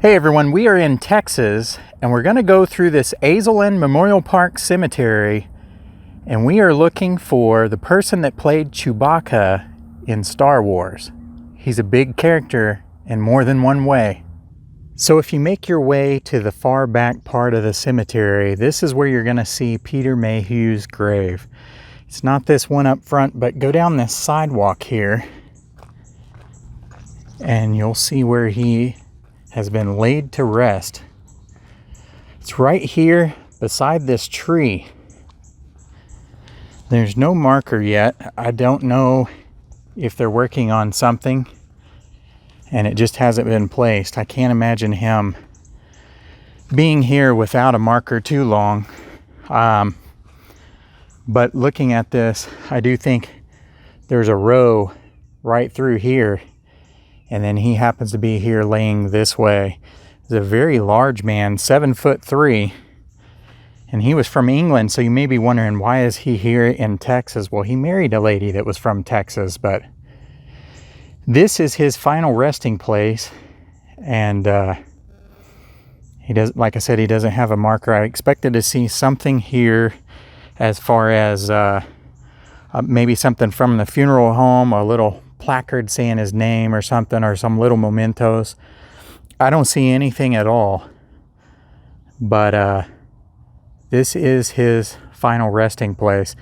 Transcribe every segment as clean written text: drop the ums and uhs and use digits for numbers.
Hey everyone, we are in Texas and we're going to go through this Hazelland Memorial Park Cemetery, and we are looking for the person that played Chewbacca in Star Wars. He's a big character in more than one way. So if you make your way to the far back part of the cemetery, this is where you're going to see Peter Mayhew's grave. It's not this one up front, but go down this sidewalk here and you'll see where he has been laid to rest. It's right here beside this tree. There's no marker yet. I don't know if they're working on something and it just hasn't been placed. I can't imagine him being here without a marker too long. But looking at this, I do think there's a row right through here, and then he happens to be here laying this way. He's a very large man, 7'3", and he was from England, so you may be wondering, why is he here in Texas? Well, he married a lady that was from Texas, but this is his final resting place, and he does, like I said, he doesn't have a marker. I expected to see something here as far as maybe something from the funeral home, a little placard saying his name or something, or some little mementos. I don't see anything at all, but this is his final resting place.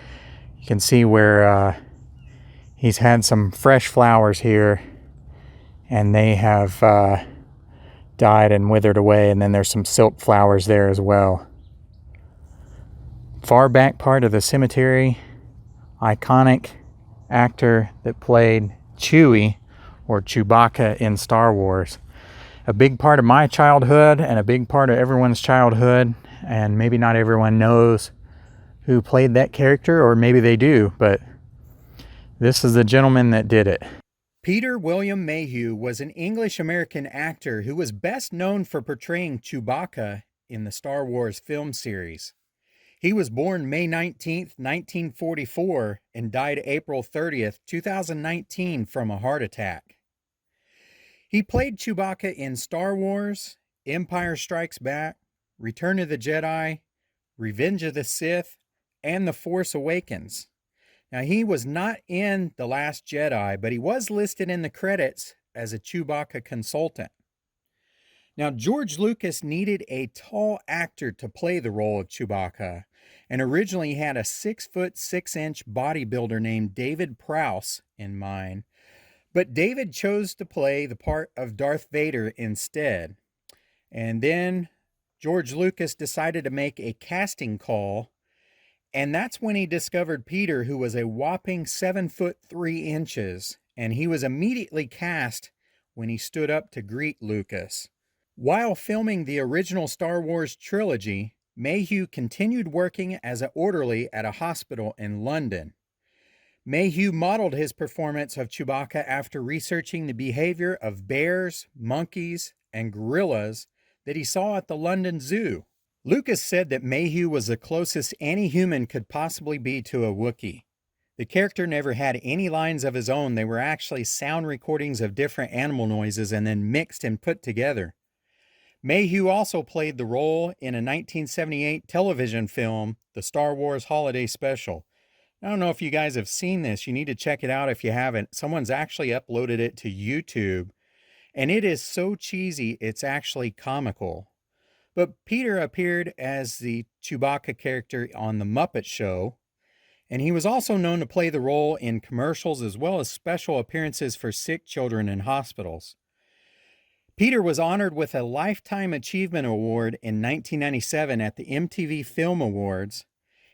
You can see where he's had some fresh flowers here, and they have died and withered away, and then there's some silk flowers there as well. Far back part of the cemetery, iconic actor that played Chewie or Chewbacca in Star Wars. A big part of my childhood and a big part of everyone's childhood, and maybe not everyone knows who played that character, or maybe they do, but this is the gentleman that did it. Peter William Mayhew was an English-American actor who was best known for portraying Chewbacca in the Star Wars film series. He was born May 19th, 1944, and died April 30th, 2019 from a heart attack. He played Chewbacca in Star Wars, Empire Strikes Back, Return of the Jedi, Revenge of the Sith, and The Force Awakens. Now, he was not in The Last Jedi, but he was listed in the credits as a Chewbacca consultant. Now, George Lucas needed a tall actor to play the role of Chewbacca, and originally had a 6'6" bodybuilder named David Prowse in mind. But David chose to play the part of Darth Vader instead. And then George Lucas decided to make a casting call, and that's when he discovered Peter, who was a whopping 7'3", and he was immediately cast when he stood up to greet Lucas. While filming the original Star Wars trilogy, Mayhew continued working as an orderly at a hospital in London. Mayhew modeled his performance of Chewbacca after researching the behavior of bears, monkeys, and gorillas that he saw at the London Zoo. Lucas said that Mayhew was the closest any human could possibly be to a Wookiee. The character never had any lines of his own. They were actually sound recordings of different animal noises and then mixed and put together. Mayhew also played the role in a 1978 television film, the Star Wars Holiday Special. I don't know if you guys have seen this. You need to check it out if you haven't. Someone's actually uploaded it to YouTube, and it is so cheesy, it's actually comical. But Peter appeared as the Chewbacca character on The Muppet Show, and he was also known to play the role in commercials as well as special appearances for sick children in hospitals. Peter was honored with a Lifetime Achievement Award in 1997 at the MTV Film Awards,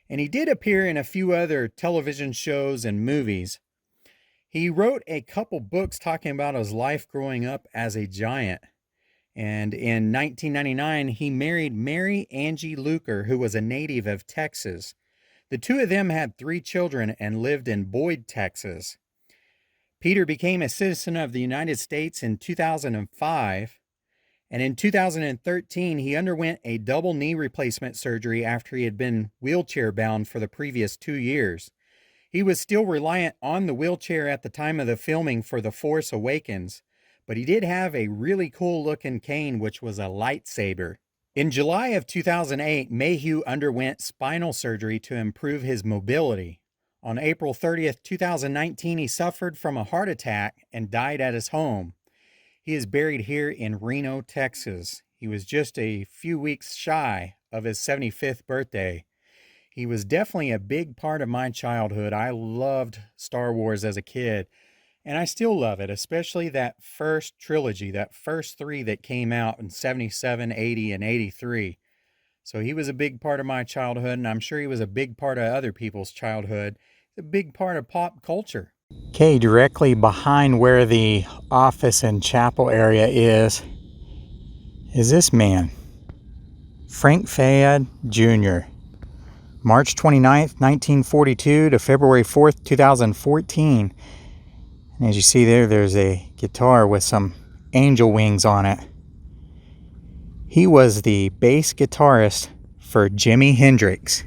and he did appear in a few other television shows and movies. He wrote a couple books talking about his life growing up as a giant, and in 1999 he married Mary Angie Luker, who was a native of Texas. The two of them had 3 children and lived in Boyd, Texas. Peter became a citizen of the United States in 2005, and in 2013 he underwent a double knee replacement surgery after he had been wheelchair-bound for the previous 2 years. He was still reliant on the wheelchair at the time of the filming for The Force Awakens, but he did have a really cool looking cane, which was a lightsaber. In July of 2008, Mayhew underwent spinal surgery to improve his mobility. On April 30th, 2019, he suffered from a heart attack and died at his home. He is buried here in Reno, Texas. He was just a few weeks shy of his 75th birthday. He was definitely a big part of my childhood. I loved Star Wars as a kid, and I still love it, especially that first trilogy, that first three that came out in 77, 80, and 83. So he was a big part of my childhood, and I'm sure he was a big part of other people's childhood. He's a big part of pop culture. Okay, directly behind where the office and chapel area is this man, Frank Fayad Jr., March 29th, 1942 to February 4th, 2014. And as you see there, there's a guitar with some angel wings on it. He was the bass guitarist for Jimi Hendrix.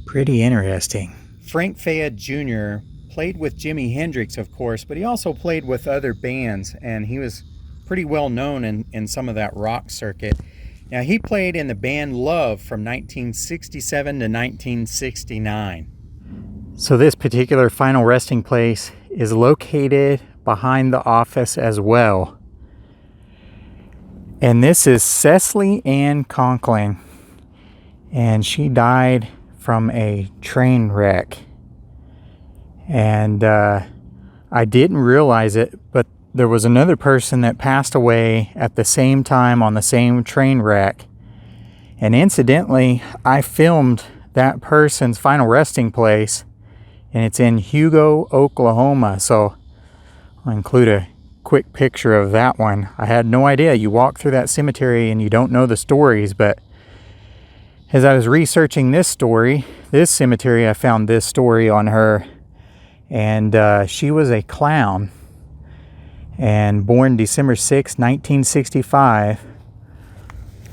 Pretty interesting. Frank Fayad Jr. played with Jimi Hendrix, of course, but he also played with other bands, and he was pretty well known in some of that rock circuit. Now, he played in the band Love from 1967 to 1969. So this particular final resting place is located behind the office as well. And this is Cecily Conklin, and she died from a train wreck. And I didn't realize it, but there was another person that passed away at the same time on the same train wreck. And incidentally, I filmed that person's final resting place, and it's in Hugo, Oklahoma. So I'll include a quick picture of that one. I had no idea. You walk through that cemetery and you don't know the stories, but as I was researching this cemetery, I found this story on her. And she was a clown, and born December 6, 1965.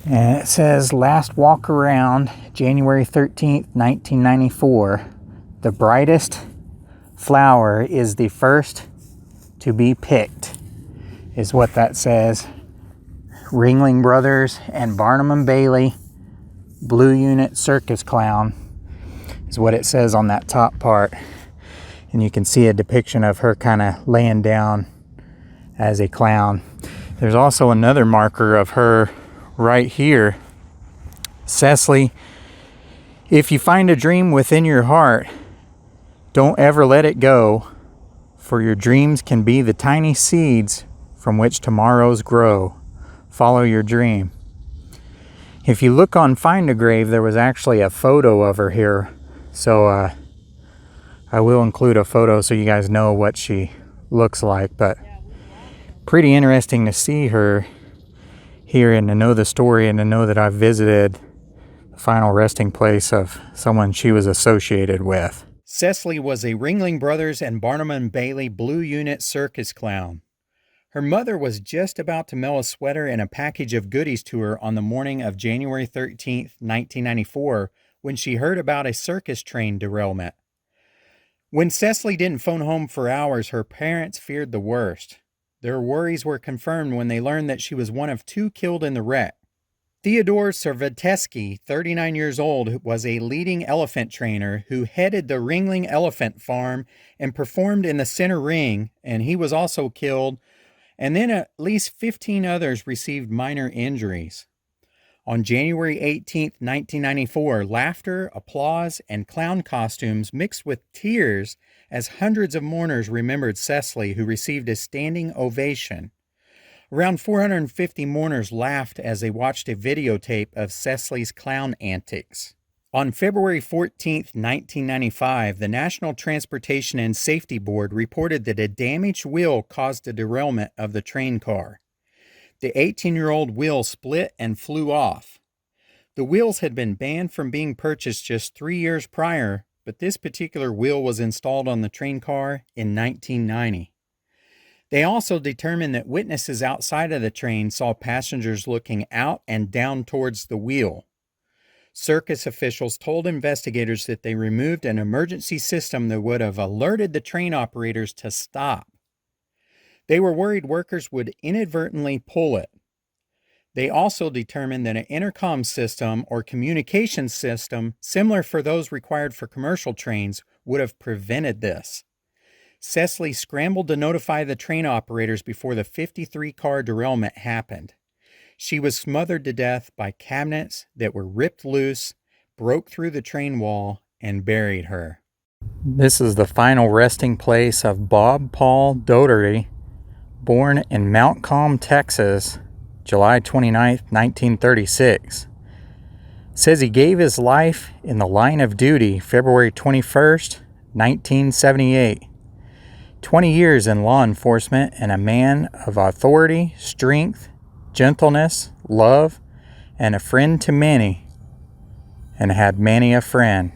And it says, last walk around January 13th, 1994. The brightest flower is the first to be picked, is what that says. Ringling Brothers and Barnum and Bailey Blue Unit Circus Clown is what it says on that top part. And you can see a depiction of her kind of laying down as a clown. There's also another marker of her right here. Cecily, if you find a dream within your heart, don't ever let it go, for your dreams can be the tiny seeds from which tomorrows grow. Follow your dream. If you look on Find a Grave, there was actually a photo of her here. So I will include a photo so you guys know what she looks like. But pretty interesting to see her here and to know the story and to know that I've visited the final resting place of someone she was associated with. Cecily was a Ringling Brothers and Barnum and Bailey Blue Unit Circus Clown. Her mother was just about to mail a sweater and a package of goodies to her on the morning of January 13th, 1994, when she heard about a circus train derailment. When Cecily didn't phone home for hours, her parents feared the worst. Their worries were confirmed when they learned that she was one of two killed in the wreck. Theodore Servateski, 39 years old, was a leading elephant trainer who headed the Ringling Elephant Farm and performed in the center ring, and he was also killed. And then at least 15 others received minor injuries. On January 18, 1994, laughter, applause, and clown costumes mixed with tears as hundreds of mourners remembered Cecily, who received a standing ovation. Around 450 mourners laughed as they watched a videotape of Cecily's clown antics. On February 14, 1995, the National Transportation and Safety Board reported that a damaged wheel caused the derailment of the train car. The 18-year-old wheel split and flew off. The wheels had been banned from being purchased just 3 years prior, but this particular wheel was installed on the train car in 1990. They also determined that witnesses outside of the train saw passengers looking out and down towards the wheel. Circus officials told investigators that they removed an emergency system that would have alerted the train operators to stop. They were worried workers would inadvertently pull it. They also determined that an intercom system or communication system, similar for those required for commercial trains, would have prevented this. Cecily scrambled to notify the train operators before the 53-car derailment happened. She was smothered to death by cabinets that were ripped loose, broke through the train wall, and buried her. This is the final resting place of Bob Paul Doty, born in Mount Calm, Texas, July 29, 1936. Says he gave his life in the line of duty February 21st, 1978. 20 years in law enforcement and a man of authority, strength, gentleness, love, and a friend to many, and had many a friend.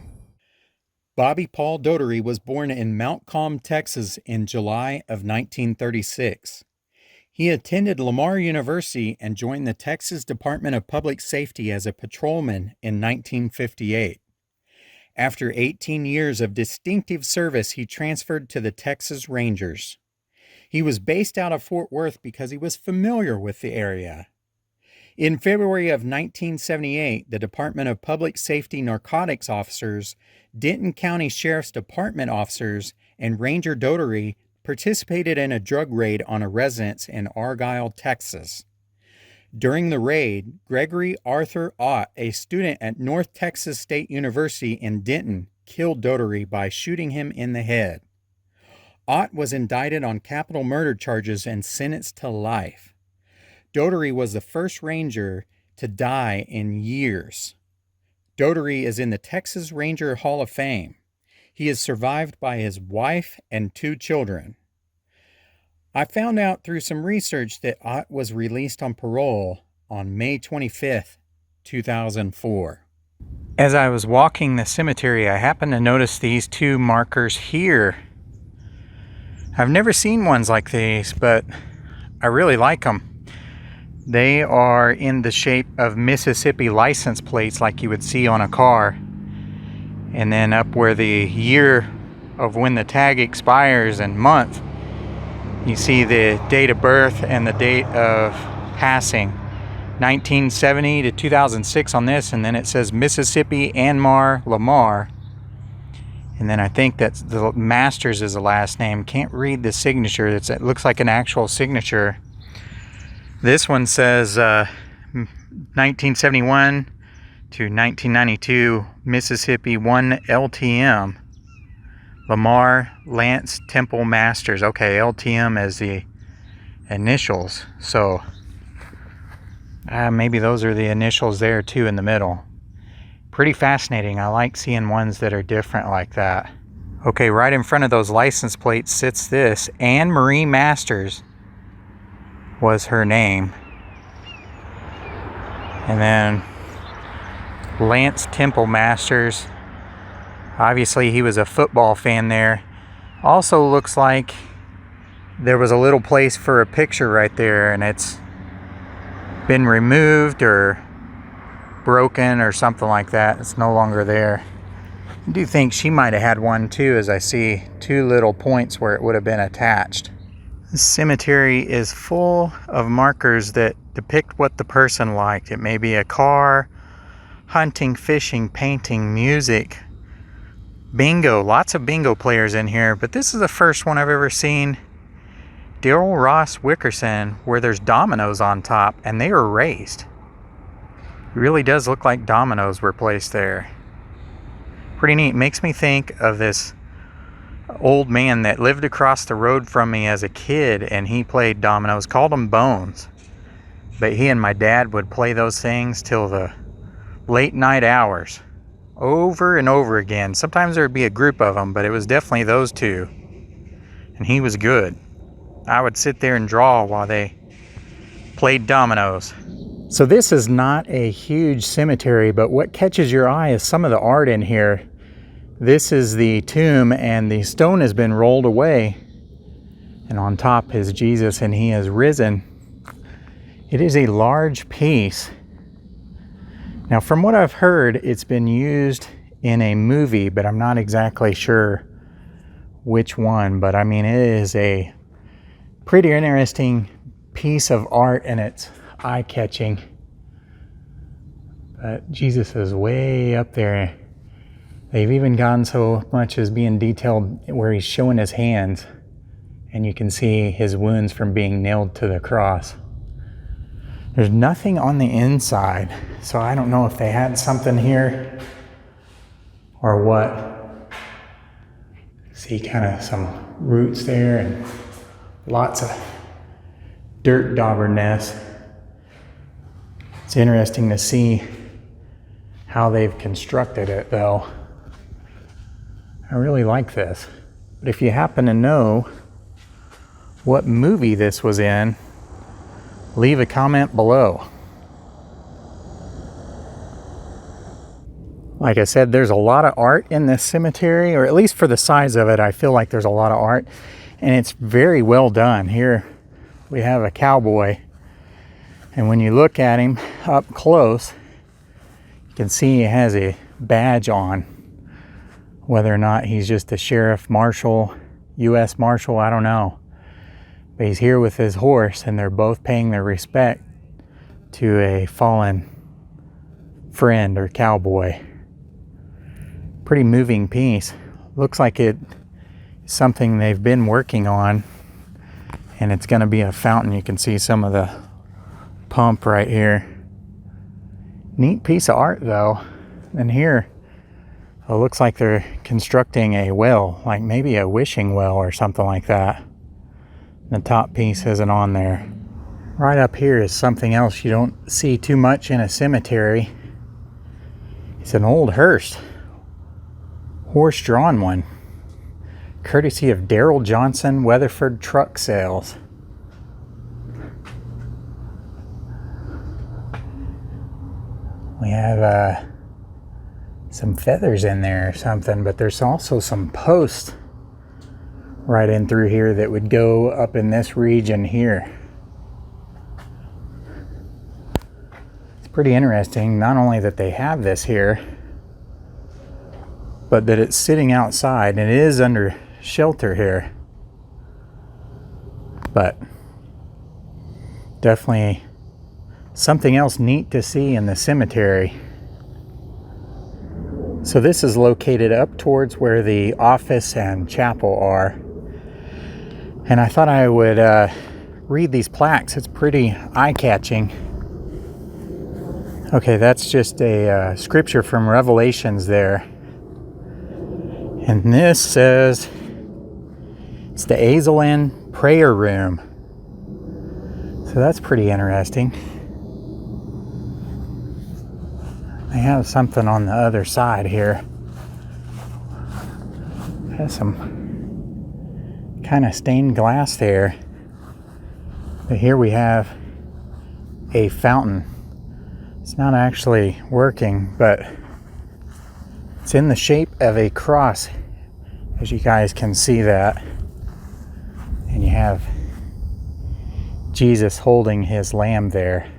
Bobby Paul Doty was born in Mount Calm, Texas in July of 1936. He attended Lamar University and joined the Texas Department of Public Safety as a patrolman in 1958. After 18 years of distinctive service, he transferred to the Texas Rangers. He was based out of Fort Worth because he was familiar with the area. In February of 1978, the Department of Public Safety narcotics officers, Denton County Sheriff's Department officers, and Ranger Doty participated in a drug raid on a residence in Argyle, Texas. During the raid, Gregory Arthur Ott, a student at North Texas State University in Denton, killed Doty by shooting him in the head. Ott was indicted on capital murder charges and sentenced to life. Doty was the first Ranger to die in years. Doty is in the Texas Ranger Hall of Fame. He is survived by his wife and 2 children. I found out through some research that Ott was released on parole on May 25th, 2004. As I was walking the cemetery, I happened to notice these 2 markers here. I've never seen ones like these, but I really like them. They are in the shape of Mississippi license plates like you would see on a car. And then up where the year of when the tag expires and month, you see the date of birth and the date of passing. 1970 to 2006 on this, and then it says Mississippi, Anmar, Lamar. And then I think that the Masters is the last name. Can't read the signature. It looks like an actual signature. This one says 1971 to 1992, Mississippi 1 LTM. Lamar Lance Temple Masters. Okay, LTM as the initials. So maybe those are the initials there too in the middle. Pretty fascinating. I like seeing ones that are different like that. Okay, right in front of those license plates sits this. Anne Marie Masters was her name. And then Lance Temple Masters. Obviously he was a football fan there. Also looks like there was a little place for a picture right there, and it's been removed or broken or something like that. It's no longer there. I do think she might have had one too, as I see 2 little points where it would have been attached. This cemetery is full of markers that depict what the person liked. It may be a car, hunting, fishing, painting, music, bingo. Lots of bingo players in here, but this is the first one I've ever seen. Darrell Ross Wickerson, where there's dominoes on top and they were raised. It really does look like dominoes were placed there. Pretty neat. Makes me think of this old man that lived across the road from me as a kid, and he played dominoes, called them bones. But he and my dad would play those things till the late night hours, over and over again. Sometimes there would be a group of them, but it was definitely those 2. And he was good. I would sit there and draw while they played dominoes. So this is not a huge cemetery, but what catches your eye is some of the art in here. This is the tomb, and the stone has been rolled away. And on top is Jesus, and he has risen. It is a large piece. Now, from what I've heard, it's been used in a movie, but I'm not exactly sure which one. But I mean, it is a pretty interesting piece of art, and it's eye-catching. But Jesus is way up there. They've even gone so much as being detailed where he's showing his hands, and you can see his wounds from being nailed to the cross. There's nothing on the inside, so I don't know if they had something here or what. See kind of some roots there and lots of dirt dauberness. It's interesting to see how they've constructed it, though. I really like this. But if you happen to know what movie this was in, leave a comment below. Like I said, there's a lot of art in this cemetery, or at least for the size of it, I feel like there's a lot of art, and it's very well done. Here we have a cowboy, and when you look at him up close, you can see he has a badge on. Whether or not he's just a sheriff, marshal, U.S. Marshal, I don't know. But he's here with his horse, and they're both paying their respect to a fallen friend or cowboy. Pretty moving piece. Looks like it's something they've been working on, and it's going to be a fountain. You can see some of the pump right here. Neat piece of art, though. And here, it looks like they're constructing a well, like maybe a wishing well or something like that. The top piece isn't on there. Right up here is something else you don't see too much in a cemetery. It's an old hearse. Horse-drawn one. Courtesy of Darrell Johnson, Weatherford Truck Sales. We have some feathers in there or something, but there's also some posts right in through here that would go up in this region here. It's pretty interesting, not only that they have this here, but that it's sitting outside, and it is under shelter here. But definitely something else neat to see in the cemetery. So this is located up towards where the office and chapel are. And I thought I would read these plaques. It's pretty eye-catching. Okay, that's just a scripture from Revelations there. And this says, it's the Azalin prayer room. So that's pretty interesting. I have something on the other side here. Has some kind of stained glass there. But here we have a fountain. It's not actually working, but it's in the shape of a cross, as you guys can see that. And you have Jesus holding his lamb there.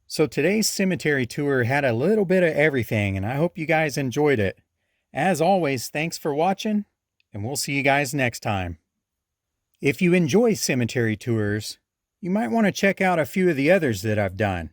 So today's cemetery tour had a little bit of everything, and I hope you guys enjoyed it. As always, thanks for watching, and we'll see you guys next time. If you enjoy cemetery tours, you might want to check out a few of the others that I've done.